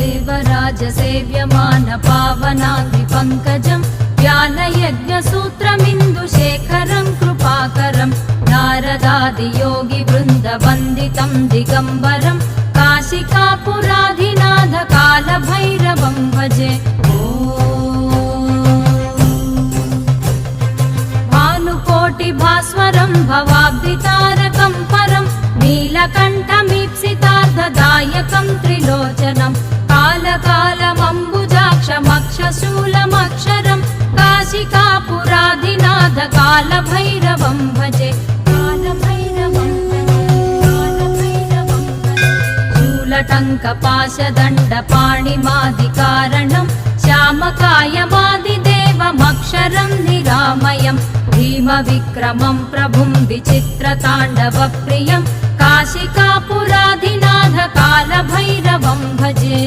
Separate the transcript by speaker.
Speaker 1: देवराजसेव्यमान पावनाद्रिपङ्कजं ज्ञानयज्ञसूत्रमिन्दुशेखरं कृपाकरं नारदादियोगिवृन्दवन्दितं दिगम्बरं काशिकापुराधिनाथ कालभैरवं भजे। भानुकोटिभास्वरं भवाब्धितारकं परं नीलकण्ठमीप्सितार्थदायकं त्रिलोचनं कालकालमम्बुजाक्षमक्षशूलमक्षरं काशिकापुराधिनाथ कालभैरवं भजे। शूलटङ्कपाशदण्डपाणिमादिकारणं श्यामकायमादिदेवमक्षरं निरामयं भीमविक्रमं प्रभुं विचित्रताण्डवप्रियं काशिकापुराधिनाथ कालभैरवं भजे।